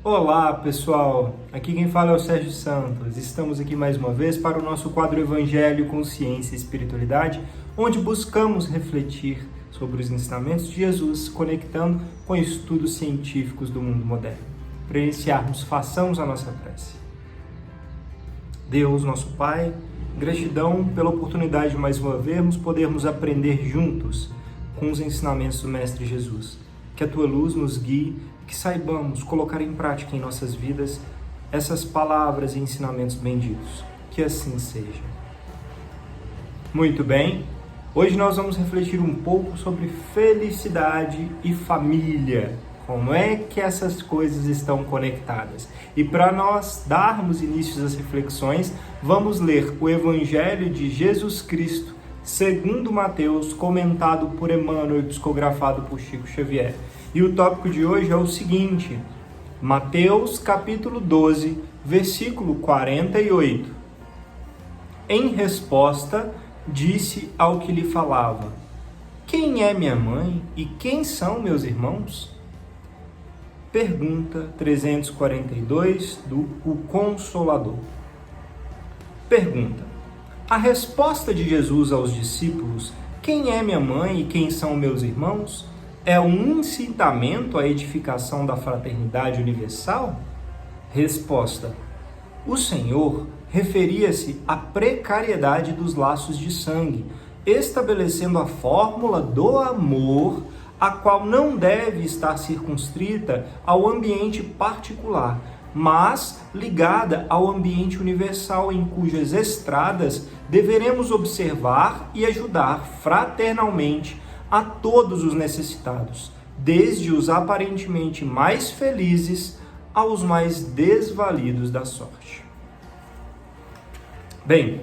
Olá pessoal, aqui quem fala é o Sérgio Santos. Estamos aqui mais uma vez para o nosso quadro Evangelho, Consciência e Espiritualidade, onde buscamos refletir sobre os ensinamentos de Jesus, conectando com estudos científicos do mundo moderno. Para iniciarmos, façamos a nossa prece. Deus, nosso Pai, gratidão pela oportunidade de mais uma vez podermos aprender juntos com os ensinamentos do Mestre Jesus. Que a Tua luz nos guie, que saibamos colocar em prática em nossas vidas essas palavras e ensinamentos benditos. Que assim seja. Muito bem, hoje nós vamos refletir um pouco sobre felicidade e família. Como é que essas coisas estão conectadas? E para nós darmos início às reflexões, vamos ler o Evangelho de Jesus Cristo, segundo Mateus, comentado por Emmanuel e psicografado por Chico Xavier. E o tópico de hoje é o seguinte: Mateus capítulo 12, versículo 48. Em resposta, disse ao que lhe falava: Quem é minha mãe e quem são meus irmãos? Pergunta 342 do O Consolador. Pergunta: a resposta de Jesus aos discípulos, quem é minha mãe e quem são meus irmãos, é um incitamento à edificação da fraternidade universal? Resposta: o Senhor referia-se à precariedade dos laços de sangue, estabelecendo a fórmula do amor, a qual não deve estar circunscrita ao ambiente particular, mas ligada ao ambiente universal, em cujas estradas deveremos observar e ajudar fraternalmente a todos os necessitados, desde os aparentemente mais felizes aos mais desvalidos da sorte. Bem,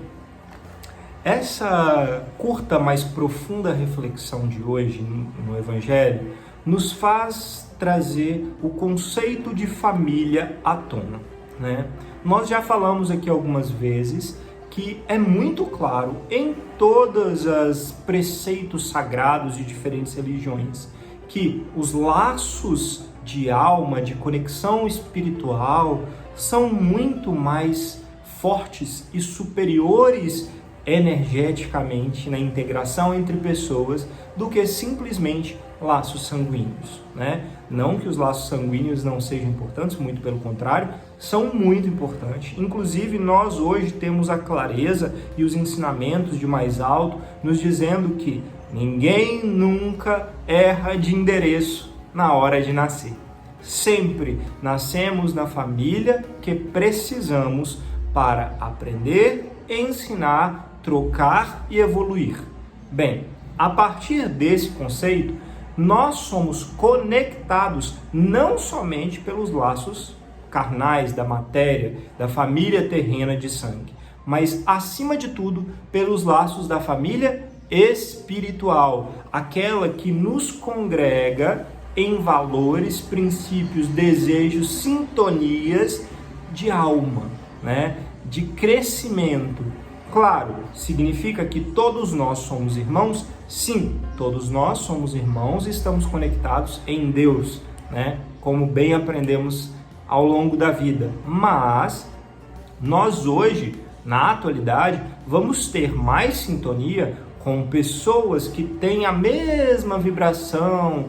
essa curta, mas profunda reflexão de hoje no Evangelho nos faz trazer o conceito de família à tona, né? Nós já falamos aqui algumas vezes que é muito claro em todos os preceitos sagrados de diferentes religiões que os laços de alma, de conexão espiritual, são muito mais fortes e superiores energeticamente na integração entre pessoas do que simplesmente laços sanguíneos, né? Não que os laços sanguíneos não sejam importantes, muito pelo contrário, são muito importantes. Inclusive, nós hoje temos a clareza e os ensinamentos de mais alto nos dizendo que ninguém nunca erra de endereço na hora de nascer. Sempre nascemos na família que precisamos para aprender, ensinar, trocar e evoluir. Bem, a partir desse conceito, nós somos conectados não somente pelos laços carnais da matéria, da família terrena de sangue, mas, acima de tudo, pelos laços da família espiritual, aquela que nos congrega em valores, princípios, desejos, sintonias de alma, né? De crescimento. Claro, significa que todos nós somos irmãos? Sim, todos nós somos irmãos e estamos conectados em Deus, né? Como bem aprendemos ao longo da vida. Mas nós hoje, na atualidade, vamos ter mais sintonia com pessoas que têm a mesma vibração,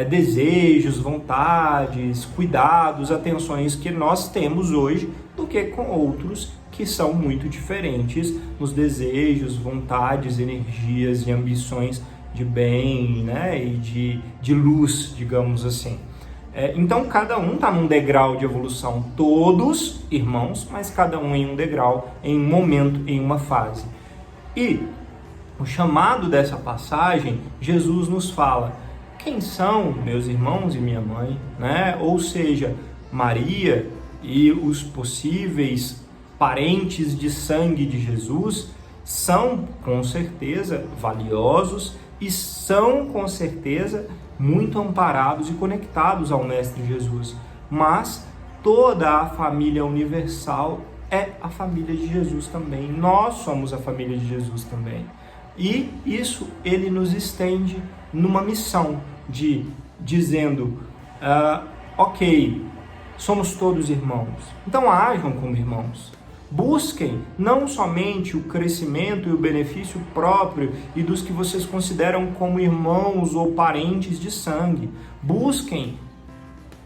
desejos, vontades, cuidados, atenções que nós temos hoje, do que com outros que são muito diferentes nos desejos, vontades, energias e ambições de bem, né, e de luz, digamos assim. Então, cada um está num degrau de evolução, todos irmãos, mas cada um em um degrau, em um momento, em uma fase. E o chamado dessa passagem, Jesus nos fala: quem são meus irmãos e minha mãe, né? Ou seja, Maria e os possíveis parentes de sangue de Jesus são, com certeza, valiosos e são, com certeza, muito amparados e conectados ao Mestre Jesus. Mas toda a família universal é a família de Jesus também. Nós somos a família de Jesus também. E isso ele nos estende numa missão de dizendo, ok, Somos todos irmãos. Então ajam como irmãos. Busquem não somente o crescimento e o benefício próprio e dos que vocês consideram como irmãos ou parentes de sangue. Busquem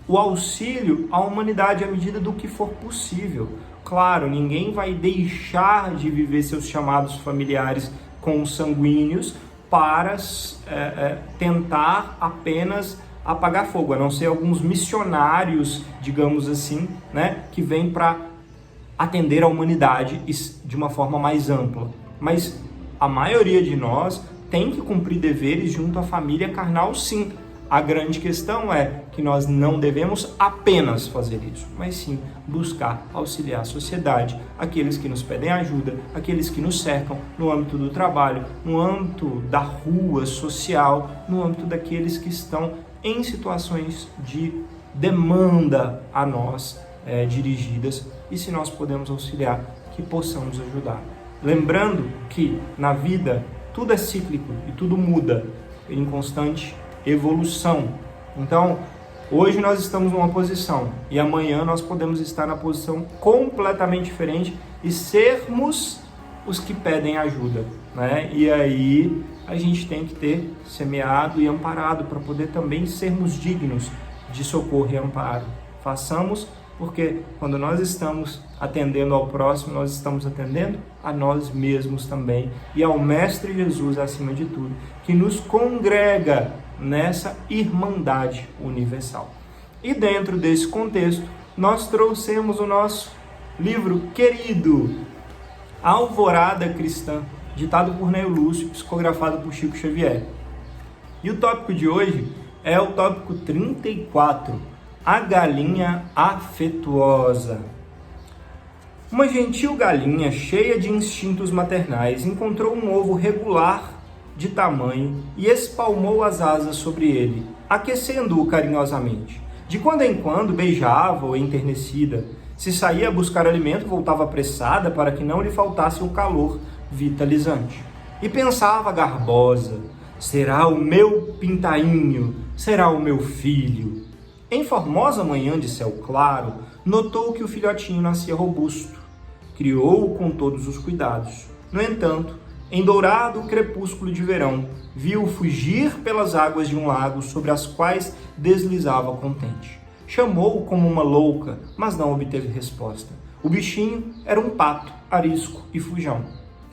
o auxílio à humanidade à medida do que for possível. Claro, ninguém vai deixar de viver seus chamados familiares consanguíneos para tentar apenas apagar fogo, a não ser alguns missionários, digamos assim, né, que vêm para atender a humanidade de uma forma mais ampla. Mas a maioria de nós tem que cumprir deveres junto à família carnal, sim. A grande questão é que nós não devemos apenas fazer isso, mas sim buscar auxiliar a sociedade, aqueles que nos pedem ajuda, aqueles que nos cercam no âmbito do trabalho, no âmbito da rua social, no âmbito daqueles que estão em situações de demanda a nós dirigidas, e se nós podemos auxiliar, que possamos ajudar. Lembrando que na vida tudo é cíclico e tudo muda em constante evolução. Então, hoje nós estamos numa posição e amanhã nós podemos estar na posição completamente diferente e sermos os que pedem ajuda, né? E aí a gente tem que ter semeado e amparado para poder também sermos dignos de socorro e amparo. Façamos, porque quando nós estamos atendendo ao próximo, nós estamos atendendo a nós mesmos também e ao Mestre Jesus acima de tudo, que nos congrega nessa irmandade universal. E dentro desse contexto, nós trouxemos o nosso livro querido, Alvorada Cristã, ditado por Neio Lúcio, psicografado por Chico Xavier. E o tópico de hoje é o tópico 34, a galinha afetuosa. Uma gentil galinha, cheia de instintos maternais, encontrou um ovo regular de tamanho e espalmou as asas sobre ele, aquecendo-o carinhosamente. De quando em quando beijava-o enternecida. Se saía a buscar alimento, voltava apressada para que não lhe faltasse o calor vitalizante. E pensava garbosa: será o meu pintainho, será o meu filho. Em formosa manhã de céu claro, notou que o filhotinho nascia robusto. Criou-o com todos os cuidados. No entanto, em dourado crepúsculo de verão, viu-o fugir pelas águas de um lago sobre as quais deslizava contente. Chamou-o como uma louca, mas não obteve resposta. O bichinho era um pato, arisco e fujão.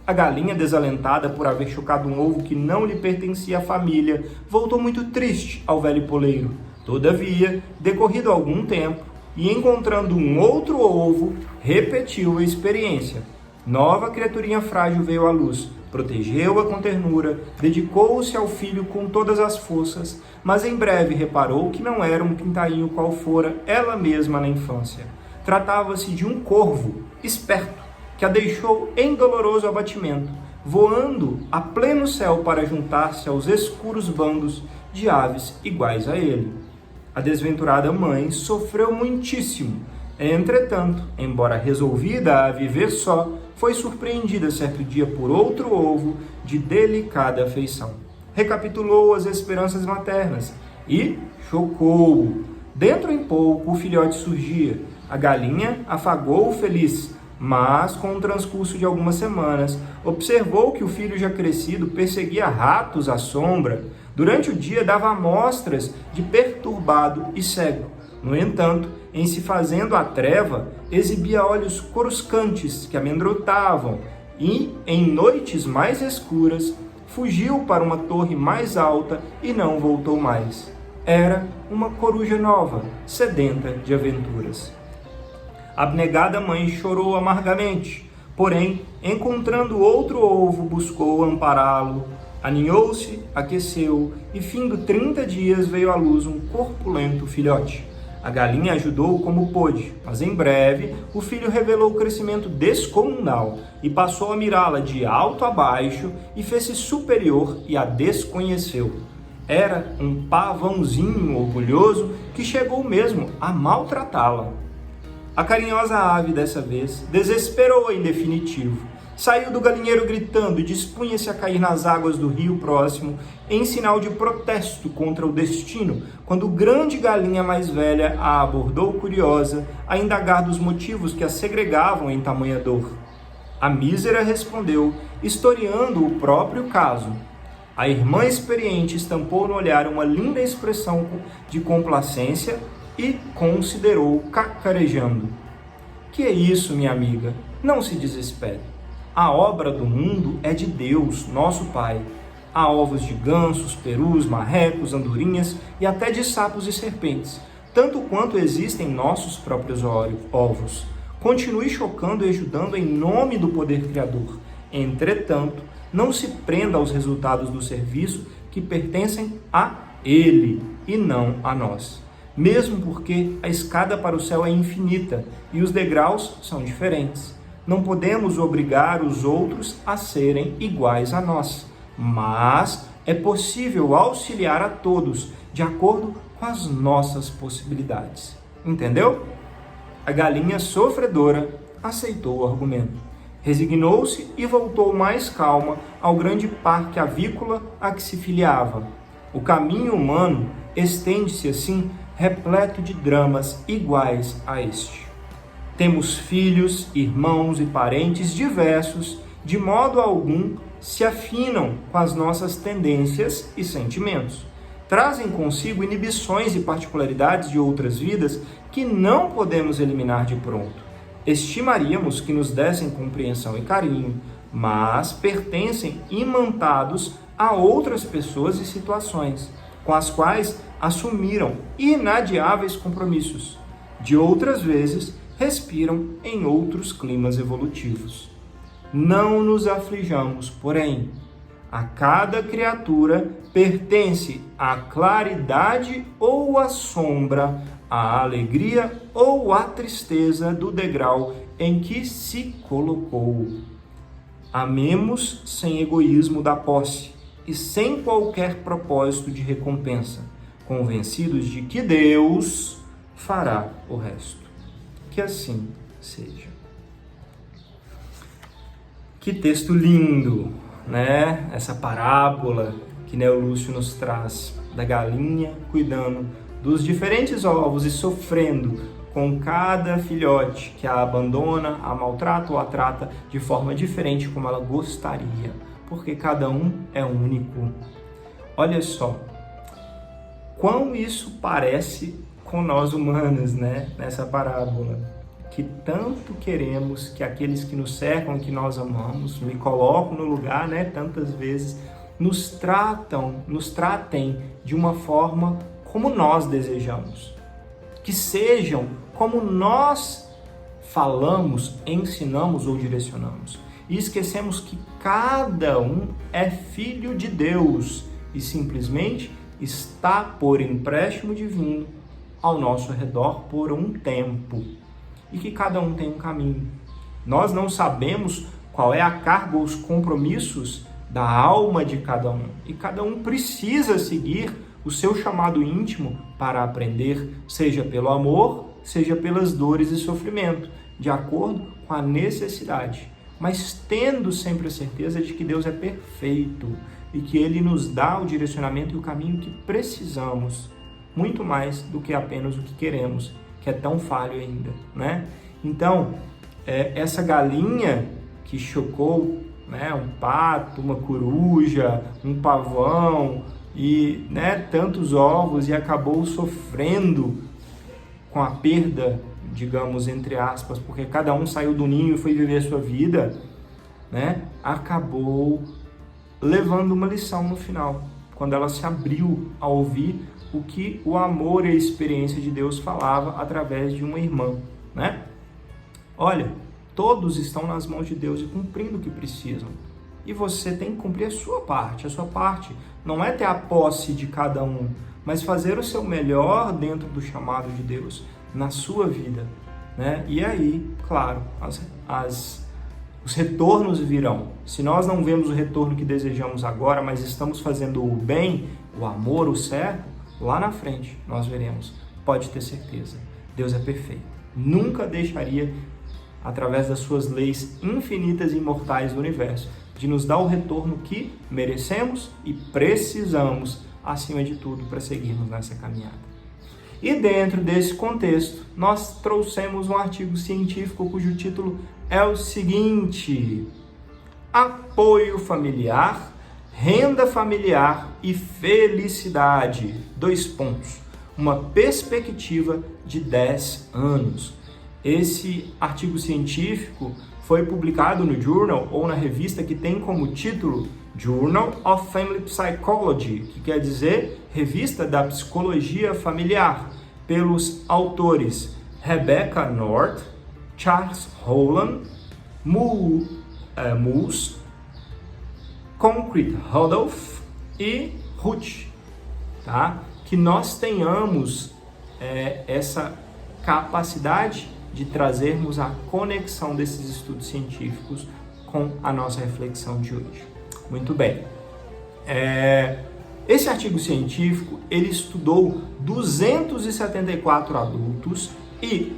A galinha, desalentada por haver chocado um ovo que não lhe pertencia à família, voltou muito triste ao velho poleiro. Todavia, decorrido algum tempo, e encontrando um outro ovo, repetiu a experiência. Nova criaturinha frágil veio à luz, protegeu-a com ternura, dedicou-se ao filho com todas as forças, mas em breve reparou que não era um pintainho qual fora ela mesma na infância. Tratava-se de um corvo, esperto, que a deixou em doloroso abatimento, voando a pleno céu para juntar-se aos escuros bandos de aves iguais a ele. A desventurada mãe sofreu muitíssimo. Entretanto, embora resolvida a viver só, foi surpreendida certo dia por outro ovo de delicada afeição. Recapitulou as esperanças maternas e chocou-o. Dentro em pouco o filhote surgia. A galinha afagou-o feliz, mas com o transcurso de algumas semanas, observou que o filho já crescido perseguia ratos à sombra. Durante o dia dava amostras de perturbado e cego. No entanto, em se fazendo a treva, exibia olhos coruscantes que amedrontavam e, em noites mais escuras, fugiu para uma torre mais alta e não voltou mais. Era uma coruja nova, sedenta de aventuras. A abnegada mãe chorou amargamente, porém, encontrando outro ovo, buscou ampará-lo. Aninhou-se, aqueceu e, findo 30 dias, veio à luz um corpulento filhote. A galinha ajudou como pôde, mas em breve o filho revelou crescimento descomunal e passou a mirá-la de alto a baixo e fez-se superior e a desconheceu. Era um pavãozinho orgulhoso que chegou mesmo a maltratá-la. A carinhosa ave dessa vez desesperou em definitivo. Saiu do galinheiro gritando e dispunha-se a cair nas águas do rio próximo, em sinal de protesto contra o destino, quando grande galinha mais velha a abordou curiosa, a indagar dos motivos que a segregavam em tamanha dor. A mísera respondeu, historiando o próprio caso. A irmã experiente estampou no olhar uma linda expressão de complacência e considerou cacarejando. Que é isso, minha amiga? Não se desespere. A obra do mundo é de Deus, nosso Pai. Há ovos de gansos, perus, marrecos, andorinhas e até de sapos e serpentes, tanto quanto existem nossos próprios ovos. Continue chocando e ajudando em nome do poder criador. Entretanto, não se prenda aos resultados do serviço que pertencem a Ele e não a nós. Mesmo porque a escada para o céu é infinita e os degraus são diferentes. Não podemos obrigar os outros a serem iguais a nós, mas é possível auxiliar a todos de acordo com as nossas possibilidades. Entendeu? A galinha sofredora aceitou o argumento. Resignou-se e voltou mais calma ao grande parque avícola a que se filiava. O caminho humano estende-se assim, repleto de dramas iguais a este. Temos filhos, irmãos e parentes diversos, de modo algum se afinam com as nossas tendências e sentimentos. Trazem consigo inibições e particularidades de outras vidas que não podemos eliminar de pronto. Estimaríamos que nos dessem compreensão e carinho, mas pertencem imantados a outras pessoas e situações, com as quais assumiram inadiáveis compromissos. De outras vezes, respiram em outros climas evolutivos. Não nos aflijamos, porém. A cada criatura pertence a claridade ou a sombra, a alegria ou a tristeza do degrau em que se colocou. Amemos sem egoísmo da posse e sem qualquer propósito de recompensa, convencidos de que Deus fará o resto. Que assim seja. Que texto lindo, né? Essa parábola que Neo Lúcio nos traz da galinha cuidando dos diferentes ovos e sofrendo com cada filhote que a abandona, a maltrata ou a trata de forma diferente como ela gostaria, porque cada um é único. Olha só, quão isso parece com nós humanos, né? Nessa parábola, que tanto queremos que aqueles que nos cercam e que nós amamos, me colocam no lugar, né? Tantas vezes, nos tratem de uma forma como nós desejamos. Que sejam como nós falamos, ensinamos ou direcionamos. E esquecemos que cada um é filho de Deus e simplesmente está por empréstimo divino ao nosso redor por um tempo. E que cada um tem um caminho. Nós não sabemos qual é a carga ou os compromissos da alma de cada um. E cada um precisa seguir o seu chamado íntimo para aprender, seja pelo amor, seja pelas dores e sofrimento, de acordo com a necessidade. Mas tendo sempre a certeza de que Deus é perfeito e que Ele nos dá o direcionamento e o caminho que precisamos, muito mais do que apenas o que queremos, que é tão falho ainda, né? Então, essa galinha que chocou, né, um pato, uma coruja, um pavão e, né, tantos ovos e acabou sofrendo com a perda, digamos, entre aspas, porque cada um saiu do ninho e foi viver a sua vida, né? Acabou levando uma lição no final, quando ela se abriu a ouvir o que o amor e a experiência de Deus falava através de uma irmã, né? Olha, todos estão nas mãos de Deus e cumprindo o que precisam. E você tem que cumprir a sua parte. A sua parte não é ter a posse de cada um, mas fazer o seu melhor dentro do chamado de Deus na sua vida, né? E aí, claro, os retornos virão. Se nós não vemos o retorno que desejamos agora, mas estamos fazendo o bem, o amor, o certo, lá na frente nós veremos. Pode ter certeza. Deus é perfeito. Nunca deixaria através das suas leis infinitas e imortais do universo, de nos dar o retorno que merecemos e precisamos, acima de tudo, para seguirmos nessa caminhada. E dentro desse contexto, nós trouxemos um artigo científico cujo título é o seguinte: Apoio familiar, renda familiar e felicidade. 2 pontos. Uma perspectiva de 10 anos. Esse artigo científico foi publicado no Journal, ou na revista que tem como título Journal of Family Psychology, que quer dizer Revista da Psicologia Familiar, pelos autores Rebecca North, Charles Holland, Moose, Concrete Rudolph e Ruth, tá? Que nós tenhamos essa capacidade de trazermos a conexão desses estudos científicos com a nossa reflexão de hoje. Muito bem. Esse artigo científico, ele estudou 274 adultos e,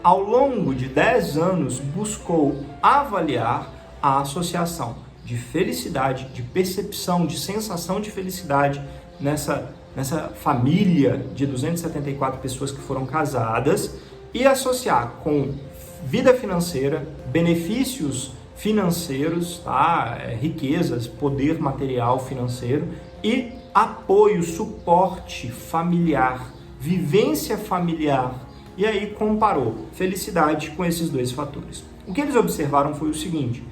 ao longo de 10 anos, buscou avaliar a associação de felicidade, de percepção, de sensação de felicidade nessa família de 274 pessoas que foram casadas e associar com vida financeira, benefícios financeiros, tá? Riquezas, poder material financeiro e apoio, suporte familiar, vivência familiar. E aí comparou felicidade com esses 2 fatores. O que eles observaram foi o seguinte: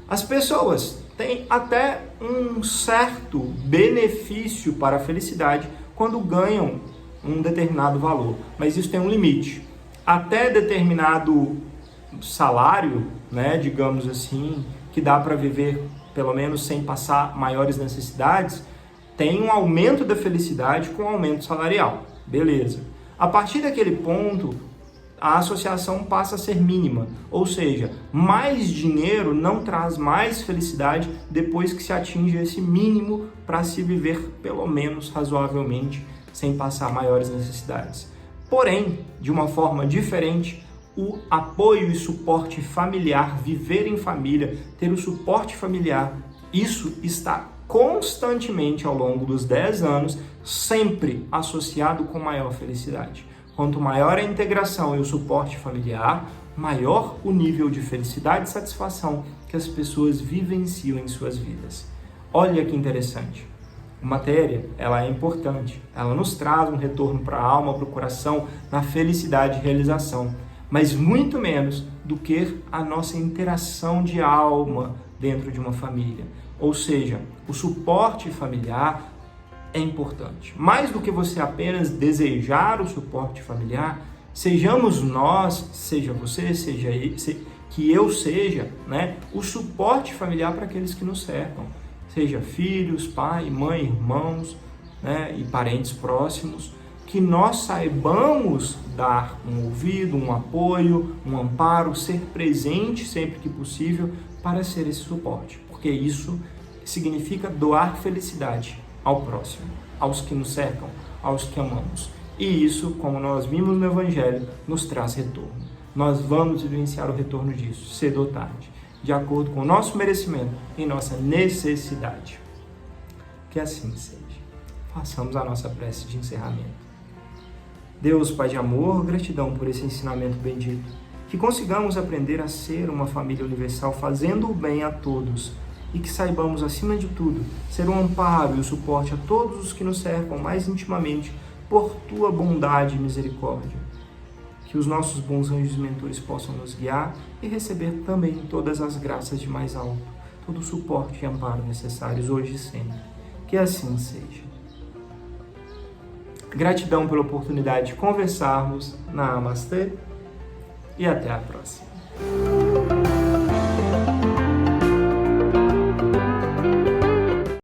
as pessoas têm até um certo benefício para a felicidade quando ganham um determinado valor, mas isso tem um limite. Até determinado salário, né, digamos assim, que dá para viver pelo menos sem passar maiores necessidades, tem um aumento da felicidade com aumento salarial. Beleza. A partir daquele ponto, a associação passa a ser mínima, ou seja, mais dinheiro não traz mais felicidade depois que se atinge esse mínimo para se viver pelo menos razoavelmente sem passar maiores necessidades. Porém, de uma forma diferente, o apoio e suporte familiar, viver em família, ter o suporte familiar, isso está constantemente ao longo dos 10 anos, sempre associado com maior felicidade. Quanto maior a integração e o suporte familiar, maior o nível de felicidade e satisfação que as pessoas vivenciam em suas vidas. Olha que interessante. A matéria, ela é importante. Ela nos traz um retorno para a alma, para o coração, na felicidade e realização. Mas muito menos do que a nossa interação de alma dentro de uma família. Ou seja, o suporte familiar é importante. Mais do que você apenas desejar o suporte familiar, sejamos nós, seja você, seja ele, que eu seja, né, o suporte familiar para aqueles que nos cercam. Seja filhos, pai, mãe, irmãos, né, e parentes próximos, que nós saibamos dar um ouvido, um apoio, um amparo, ser presente sempre que possível para ser esse suporte, porque isso significa doar felicidade ao próximo, aos que nos cercam, aos que amamos. E isso, como nós vimos no Evangelho, nos traz retorno. Nós vamos vivenciar o retorno disso, cedo ou tarde, de acordo com o nosso merecimento e nossa necessidade. Que assim seja. Façamos a nossa prece de encerramento. Deus, Pai de amor, gratidão por esse ensinamento bendito. Que consigamos aprender a ser uma família universal, fazendo o bem a todos. E que saibamos, acima de tudo, ser um amparo e o suporte a todos os que nos cercam mais intimamente por Tua bondade e misericórdia. Que os nossos bons anjos mentores possam nos guiar e receber também todas as graças de mais alto, todo o suporte e amparo necessários hoje e sempre. Que assim seja. Gratidão pela oportunidade de conversarmos. Namastê e até a próxima.